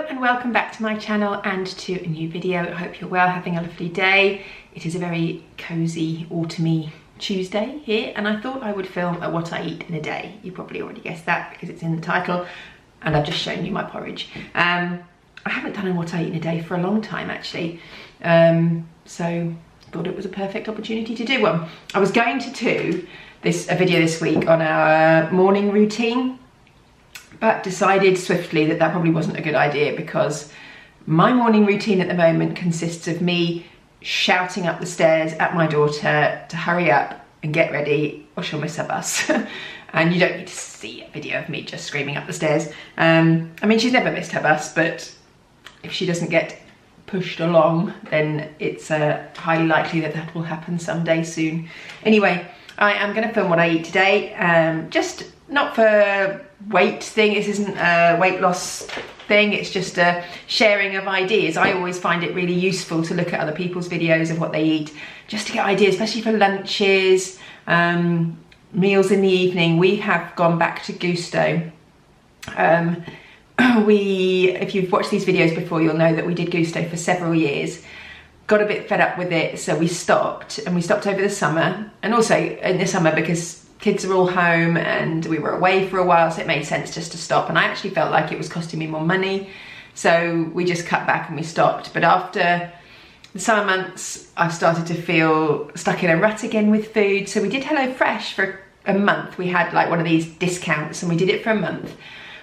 and welcome back to my channel and to a new video. I hope you're well, having a lovely day. It is a very cozy autumny Tuesday here, and I thought I would film a what I eat in a day. You probably already guessed that because it's in the title, and I've just shown you my porridge. I haven't done a what I eat in a day for a long time actually, so thought it was a perfect opportunity to do one. I was going to do a video this week on our morning routine, but decided swiftly that probably wasn't a good idea because my morning routine at the moment consists of me shouting up the stairs at my daughter to hurry up and get ready or she'll miss her bus. And you don't need to see a video of me just screaming up the stairs. I mean, she's never missed her bus, but if she doesn't get pushed along, then it's highly likely that that will happen someday soon. Anyway, I am going to film what I eat today, just not for weight thing. This isn't a weight loss thing, it's just a sharing of ideas. I always find it really useful to look at other people's videos of what they eat, just to get ideas, especially for lunches, meals in the evening. We have gone back to Gusto. If you've watched these videos before, you'll know that we did Gusto for several years. Got a bit fed up with it, so we stopped, and we stopped over the summer, and also in the summer because kids are all home and we were away for a while, so it made sense just to stop. And I actually felt like it was costing me more money, so we just cut back and we stopped. But after the summer months, I started to feel stuck in a rut again with food, so we did HelloFresh for a month. We had like one of these discounts and we did it for a month,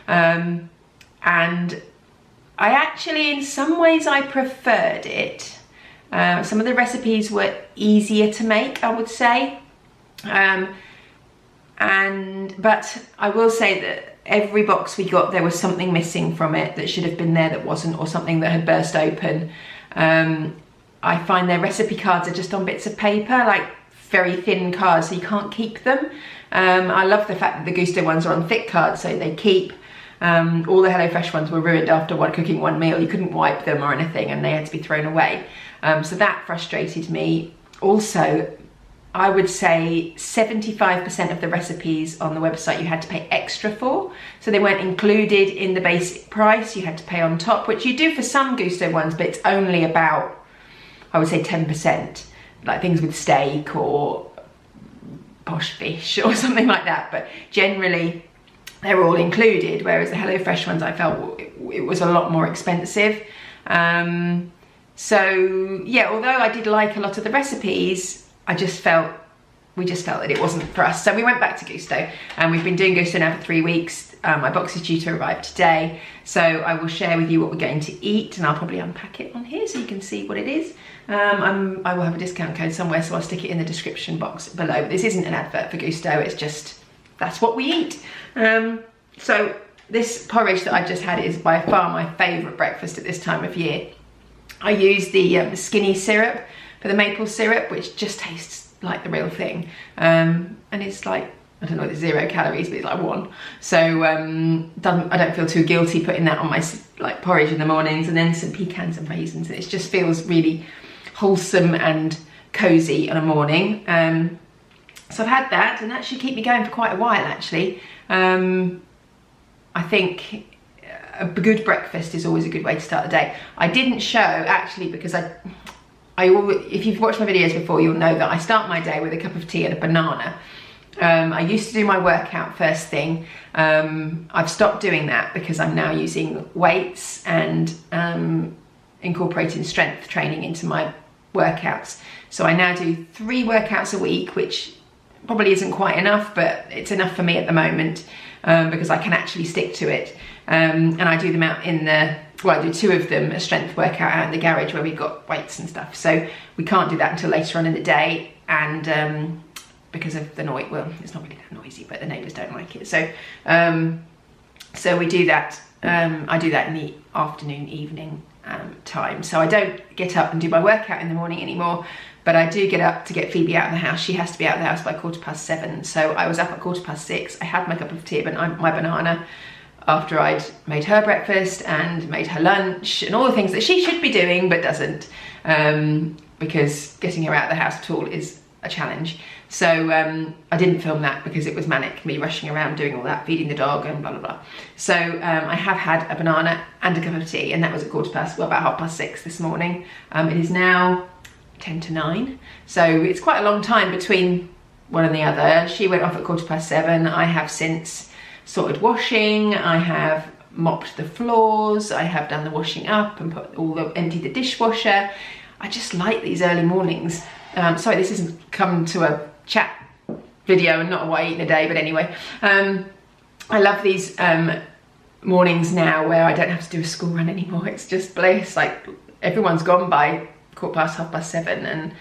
and I actually, in some ways, I preferred it. Some of the recipes were easier to make, I would say, but I will say that every box we got, there was something missing from it that should have been there that wasn't, or something that had burst open. I find their recipe cards are just on bits of paper, like very thin cards, so you can't keep them. I love the fact that the Gusto ones are on thick cards, so they keep. All the HelloFresh ones were ruined after cooking one meal. You couldn't wipe them or anything, and they had to be thrown away. So that frustrated me. Also, I would say 75% of the recipes on the website you had to pay extra for. So they weren't included in the basic price, you had to pay on top, which you do for some Gusto ones, but it's only about, I would say 10%, like things with steak or posh fish or something like that. But generally, they're all included, whereas the HelloFresh ones, I felt it was a lot more expensive. So yeah, although I did like a lot of the recipes, we just felt that it wasn't for us. So we went back to Gusto, and we've been doing Gusto now for 3 weeks. My box is due to arrive today, so I will share with you what we're going to eat, and I'll probably unpack it on here so you can see what it is. I will have a discount code somewhere, so I'll stick it in the description box below. But this isn't an advert for Gusto, it's just, that's what we eat. So this porridge that I've just had is by far my favourite breakfast at this time of year. I use the skinny syrup for the maple syrup, which just tastes like the real thing, and it's like, I don't know, it's 0 calories, but it's like 1. So I don't feel too guilty putting that on my porridge in the mornings, and then some pecans and raisins. It just feels really wholesome and cozy on a morning. So I've had that, and that should keep me going for quite a while actually. I think a good breakfast is always a good way to start the day. I didn't show actually because if you've watched my videos before, you'll know that I start my day with a cup of tea and a banana. I used to do my workout first thing. I've stopped doing that because I'm now using weights and incorporating strength training into my workouts. So I now do 3 workouts a week, which probably isn't quite enough, but it's enough for me at the moment, because I can actually stick to it. And I do them out I do 2 of them, a strength workout out in the garage where we've got weights and stuff. So we can't do that until later on in the day, and because of the noise, well, it's not really that noisy, but the neighbours don't like it. So so we do that, I do that in the afternoon, evening time. So I don't get up and do my workout in the morning anymore, but I do get up to get Phoebe out of the house. She has to be out of the house by 7:15. So I was up at 6:15. I had my cup of tea and my banana after I'd made her breakfast and made her lunch and all the things that she should be doing but doesn't, because getting her out of the house at all is a challenge. So I didn't film that because it was manic, me rushing around doing all that, feeding the dog and blah, blah, blah. So I have had a banana and a cup of tea, and that was at about 6:30 this morning. It is now 10 to 9. So it's quite a long time between one and the other. She went off at 7:15. I have since sorted washing. I have mopped the floors. I have done the washing up and emptied the dishwasher. I just like these early mornings. Sorry, this isn't come to a chat video and not what I eat in a day, but anyway. I love these mornings now where I don't have to do a school run anymore. It's just bliss. Like, everyone's gone by 7:15, and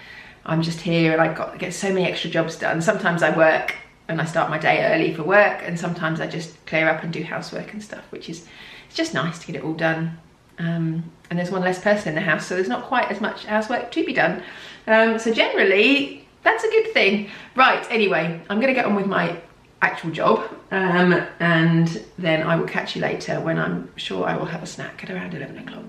I'm just here, and I get so many extra jobs done. Sometimes I work and I start my day early for work, and sometimes I just clear up and do housework and stuff, which is, it's just nice to get it all done. And there's one less person in the house, so there's not quite as much housework to be done. So generally, that's a good thing. Right, anyway, I'm gonna get on with my actual job, and then I will catch you later when I'm sure I will have a snack at around 11 o'clock.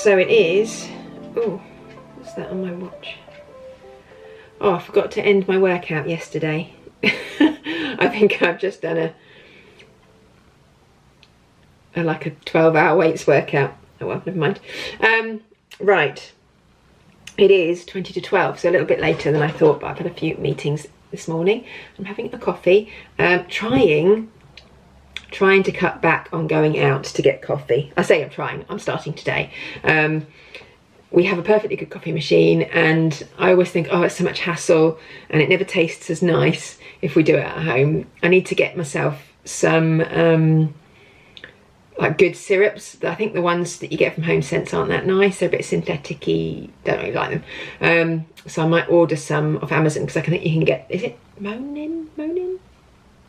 So it is, oh, what's that on my watch? Oh, I forgot to end my workout yesterday. I think I've just done like a 12-hour weights workout. Oh well, never mind. Right, it is 20 to 12, so a little bit later than I thought, but I've had a few meetings this morning. I'm having a coffee, trying to cut back on going out to get coffee. I say I'm starting today. We have a perfectly good coffee machine, and I always think, oh, it's so much hassle and it never tastes as nice if we do it at home. I need to get myself some like good syrups. I think the ones that you get from Home Sense aren't that nice. They're a bit synthetic-y, don't really like them. So I might order some off Amazon, because I think you can get, is it Monin?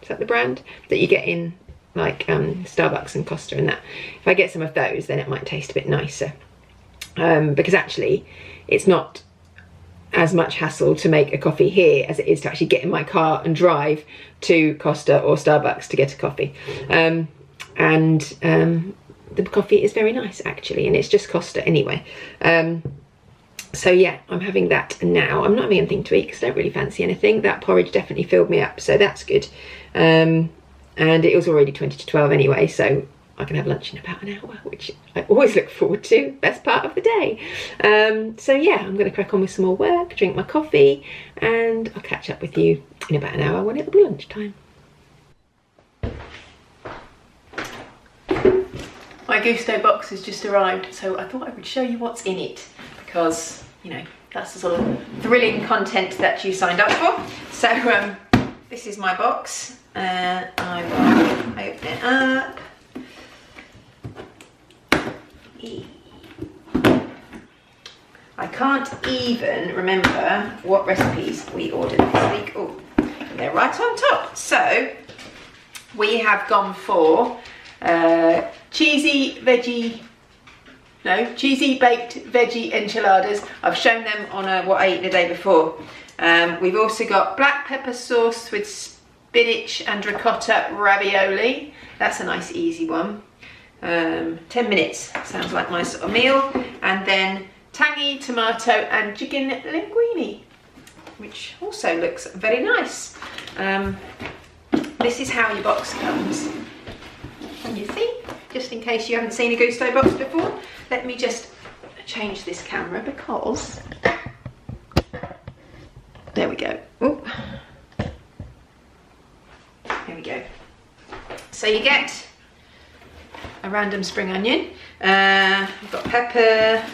Is that the brand that you get in like Starbucks and Costa and that? If I get some of those, then it might taste a bit nicer. Because actually it's not as much hassle to make a coffee here as it is to actually get in my car and drive to Costa or Starbucks to get a coffee. The coffee is very nice actually, and it's just Costa anyway. So yeah, I'm having that now. I'm not having anything to eat because I don't really fancy anything. That porridge definitely filled me up, so that's good. And it was already 20 to 12 anyway, so I can have lunch in about an hour, which I always look forward to. Best part of the day. So yeah, I'm going to crack on with some more work, drink my coffee, and I'll catch up with you in about an hour when it'll be lunchtime. My Gusto box has just arrived, so I thought I would show you what's in it, because, you know, that's the sort of thrilling content that you signed up for. So this is my box. I will open it up. I can't even remember what recipes we ordered this week. Oh, they're right on top. So we have gone for cheesy baked veggie enchiladas. I've shown them on what I ate the day before. We've also got black pepper sauce with spinach and ricotta ravioli. That's a nice easy one. 10 minutes, sounds like my sort of meal. And then tangy tomato and chicken linguine, which also looks very nice. This is how your box comes. And you see, just in case you haven't seen a Gusto box before, let me just change this camera because, there we go. Ooh. There we go. So you get a random spring onion. I've got pepper,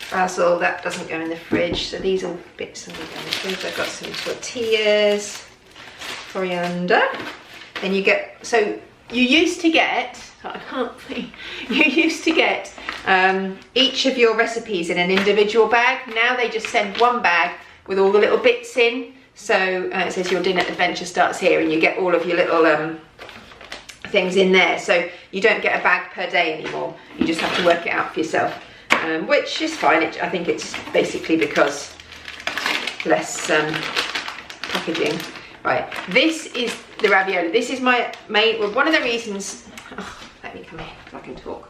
basil, that doesn't go in the fridge. So these are bits that go in the fridge. I've got some tortillas, coriander. Then you get, so you used to get, I can't think, you used to get each of your recipes in an individual bag. Now they just send one bag with all the little bits in. So it says your dinner adventure starts here, and you get all of your little things in there. So you don't get a bag per day anymore. You just have to work it out for yourself, which is fine. I think it's basically because less packaging. Right, this is the ravioli. This is my main, well, one of the reasons, let me come here so I can talk.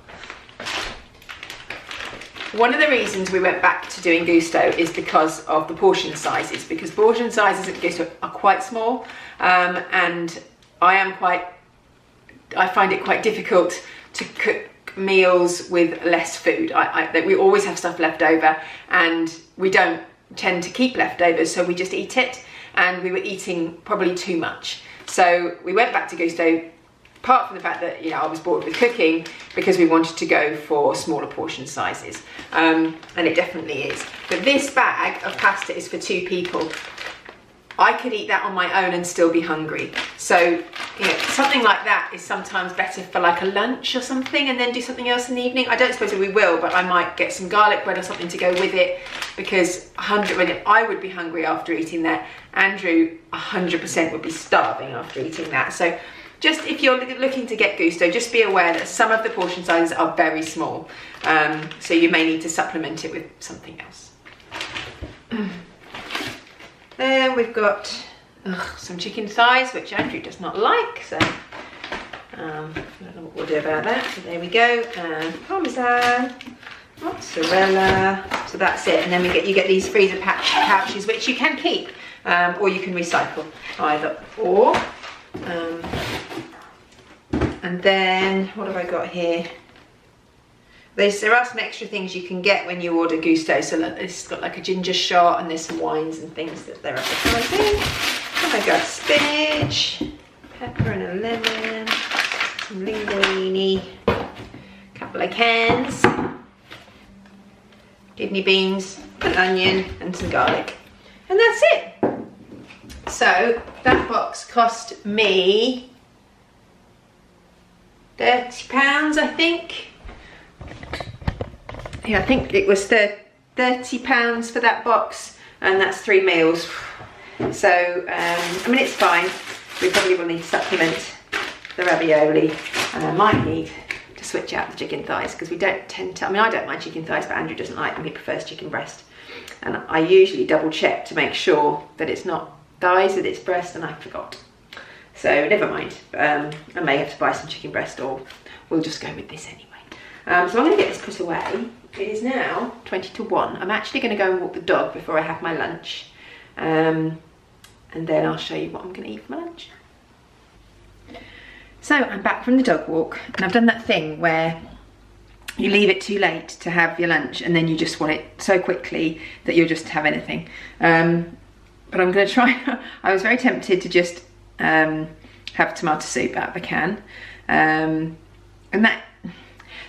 One of the reasons we went back to doing Gusto is because of the portion sizes, because portion sizes at Gusto are quite small, and I find it quite difficult to cook meals with less food. We always have stuff left over, and we don't tend to keep leftovers, so we just eat it, and we were eating probably too much. So we went back to Gusto, apart from the fact that, you know, I was bored with cooking, because we wanted to go for smaller portion sizes, and it definitely is. But this bag of pasta is for 2 people. I could eat that on my own and still be hungry. So, you know, something like that is sometimes better for like a lunch or something, and then do something else in the evening. I don't suppose we will, but I might get some garlic bread or something to go with it, because I would be hungry after eating that. Andrew 100% would be starving after eating that. So just if you're looking to get Gusto, just be aware that some of the portion sizes are very small. So you may need to supplement it with something else. Then we've got some chicken thighs, which Andrew does not like, so I don't know what we'll do about that. So there we go, parmesan, mozzarella. So that's it. And then you get these freezer pouches, which you can keep, or you can recycle, either or. And then what have I got here? There are some extra things you can get when you order Gusto. So look, it's got like a ginger shot, and there's some wines and things that they're advertising. Oh my god, spinach, pepper and a lemon, some linguine, a couple of cans, kidney beans, an onion and some garlic. And that's it. So that box cost me £30, I think. Yeah, I think it was £30 for that box, and that's 3 meals. So, I mean, it's fine. We probably will need to supplement the ravioli, and I might need to switch out the chicken thighs, because we don't tend to, I mean, I don't mind chicken thighs, but Andrew doesn't like them. He prefers chicken breast. And I usually double check to make sure that it's not thighs, that it's breast, and I forgot. So never mind. I may have to buy some chicken breast, or we'll just go with this anyway. So I'm going to get this put away. It is now 20 to 1. I'm actually going to go and walk the dog before I have my lunch. And then I'll show you what I'm going to eat for my lunch. So I'm back from the dog walk, and I've done that thing where you leave it too late to have your lunch, and then you just want it so quickly that you'll just have anything. But I'm going to try. I was very tempted to just have tomato soup out of the can. And that,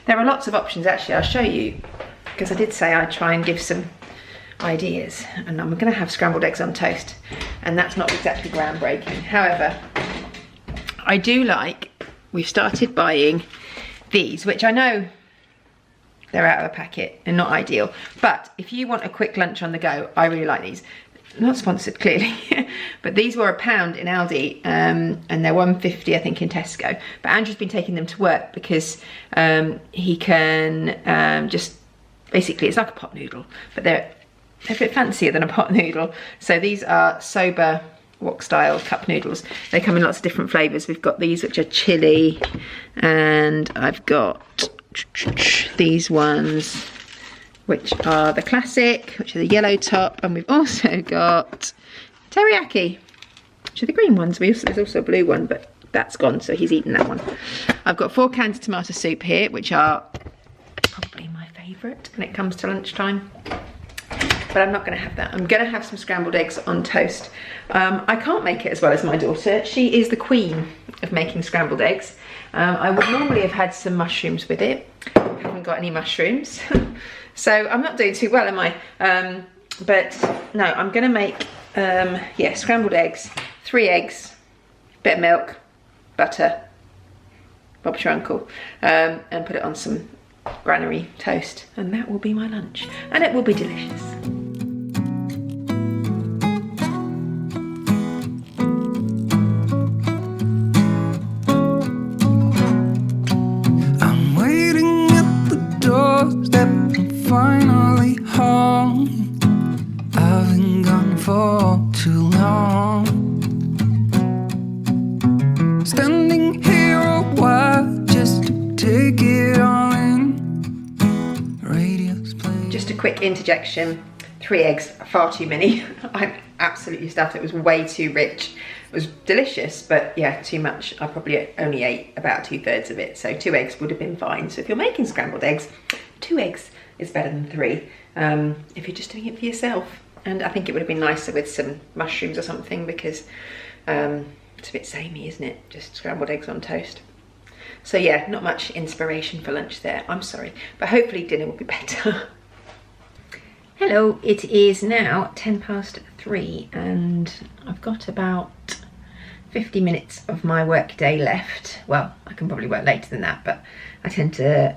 there are lots of options actually. I'll show you, because I did say I'd try and give some ideas, and I'm going to have scrambled eggs on toast, and that's not exactly groundbreaking. However, I do like, we've started buying these, which I know they're out of a packet and not ideal, but if you want a quick lunch on the go, I really like these. Not sponsored, clearly, but these were £1 in Aldi, and they're £1.50 I think in Tesco. But Andrew's been taking them to work because he can just, basically it's like a pot noodle, but they're a bit fancier than a pot noodle. So these are soba wok style cup noodles. They come in lots of different flavours. We've got these which are chili, and I've got these ones which are the classic, which are the yellow top, and we've also got teriyaki, which are the green ones. There's also a blue one, but that's gone, so he's eaten that one. I've got 4 cans of tomato soup here, which are probably my favourite when it comes to lunchtime. But I'm not going to have that. I'm going to have some scrambled eggs on toast. I can't make it as well as my daughter. She is the queen of making scrambled eggs. I would normally have had some mushrooms with it. I haven't got any mushrooms. So I'm not doing too well, am I? But no, I'm going to make, yeah, scrambled eggs, 3 eggs, bit of milk, butter, Bob's your uncle, and put it on some granary toast. And that will be my lunch. And it will be delicious. Finally home. I've been gone for too long. Standing here a while just to take it all in. Radio's playing. Just a quick interjection. 3 eggs are far too many. I'm absolutely stuffed. It was way too rich. It was delicious, but yeah, too much. I probably only ate about 2/3 of it. So 2 eggs would have been fine. So if you're making scrambled eggs, 2 eggs is better than 3 if you're just doing it for yourself. And I think it would have been nicer with some mushrooms or something, because it's a bit samey, isn't it? Just scrambled eggs on toast. So yeah, not much inspiration for lunch there. I'm sorry, but hopefully dinner will be better. Hello, it is now 3:10, and I've got about 50 minutes of my work day left. Well, I can probably work later than that, but I tend to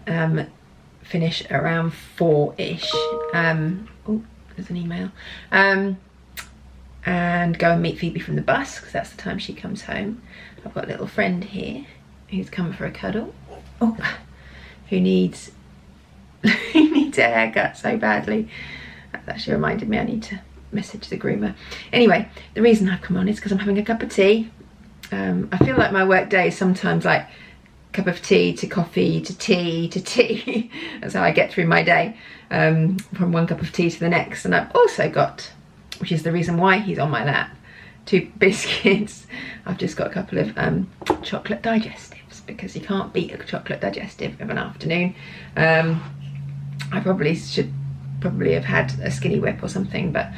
finish around 4-ish. Oh, there's an email. And go and meet Phoebe from the bus, because that's the time she comes home. I've got a little friend here who's come for a cuddle. Oh, who needs a haircut so badly. That actually reminded me I need to message the groomer. Anyway, the reason I've come on is because I'm having a cup of tea. I feel like my work day is sometimes like cup of tea to coffee to tea to tea. That's how I get through my day, from one cup of tea to the next. And I've also got, which is the reason why he's on my lap, 2 biscuits. I've just got a couple of chocolate digestives, because you can't beat a chocolate digestive of an afternoon. I probably should have had a skinny whip or something, but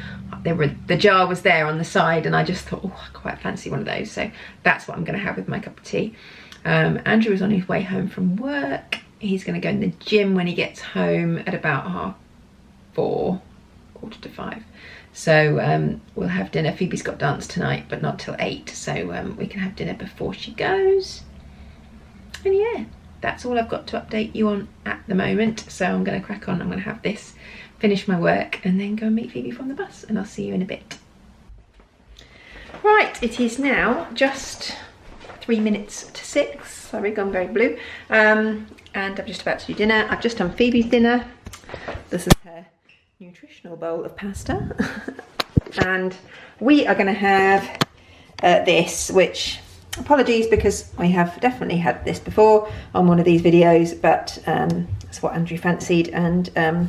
the jar was there on the side, and I just thought, oh, I quite fancy one of those. So that's what I'm going to have with my cup of tea. Andrew is on his way home from work. He's going to go in the gym when he gets home at about 4:30, 4:45. So we'll have dinner. Phoebe's got dance tonight, but not till 8, so we can have dinner before she goes. And yeah, that's all I've got to update you on at the moment. So I'm going to crack on. I'm going to have this, finish my work, and then go and meet Phoebe from the bus, and I'll see you in a bit. Right, it is now just 3 minutes to 6. Sorry, gone very blue. And I'm just about to do dinner. I've just done Phoebe's dinner. This is her nutritional bowl of pasta. And we are going to have this, which, apologies, because I have definitely had this before on one of these videos, but that's what Andrew fancied. And I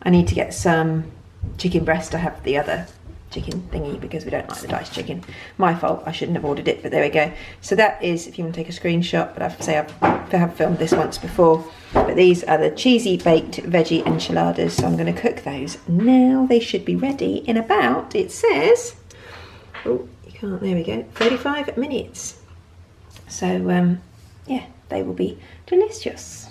need to get some chicken breast. I have the other chicken thingy because we don't like the diced chicken. My fault, I shouldn't have ordered it, but there we go. So that is, if you want to take a screenshot, but I have filmed this once before. But these are the cheesy baked veggie enchiladas, so I'm going to cook those now. They should be ready in about, it says, oh, you can't, there we go, 35 minutes. So yeah, they will be delicious.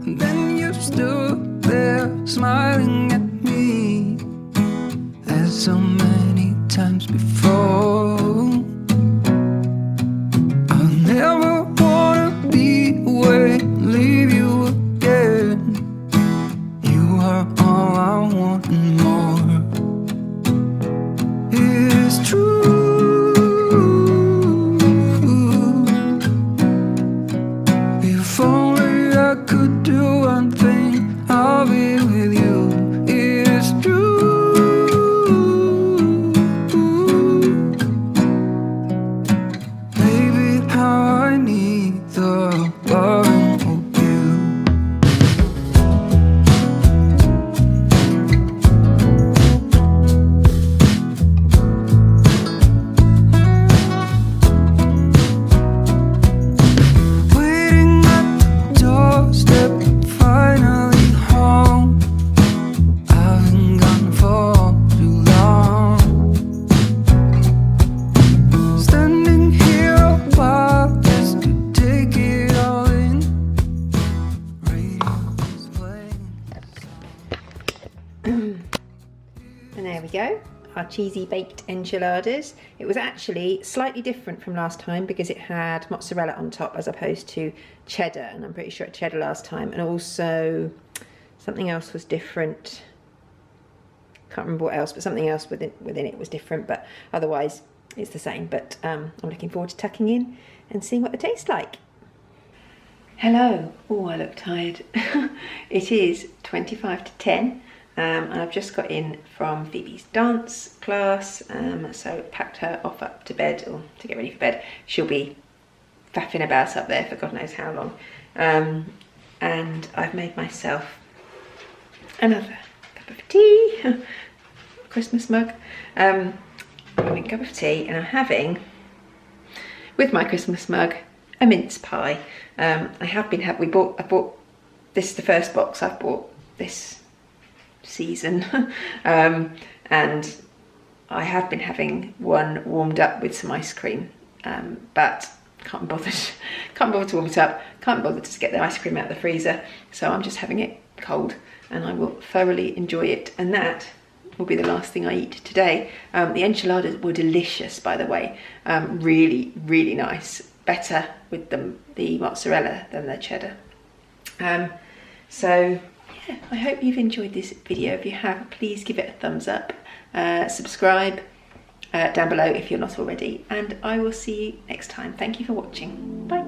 And then you stood there smiling at me, as so many times before. I'll never wanna be away, leave you again. You are all I want and more. It's true. If only I could do one thing, I'll be with you. It's true. our cheesy baked enchiladas. It was actually slightly different from last time because it had mozzarella on top as opposed to cheddar, and I'm pretty sure it cheddar last time, and also something else was different. Can't remember what else, but something else within it was different, but otherwise it's the same. But I'm looking forward to tucking in and seeing what they taste like. Hello. Oh, I look tired. It is 25 to 10. And I've just got in from Phoebe's dance class, so packed her off up to bed, or to get ready for bed. She'll be faffing about up there for God knows how long. And I've made myself another cup of tea, Christmas mug. I'm having a cup of tea, and I'm having, with my Christmas mug, a mince pie. I bought this, the first box I've bought this season, and I have been having one warmed up with some ice cream, but can't bother to warm it up, can't bother to get the ice cream out of the freezer, so I'm just having it cold, and I will thoroughly enjoy it, and that will be the last thing I eat today. The enchiladas were delicious, by the way, really, really nice, better with the mozzarella than the cheddar. So yeah, I hope you've enjoyed this video. If you have, please give it a thumbs up, subscribe down below if you're not already, and I will see you next time. Thank you for watching. Bye.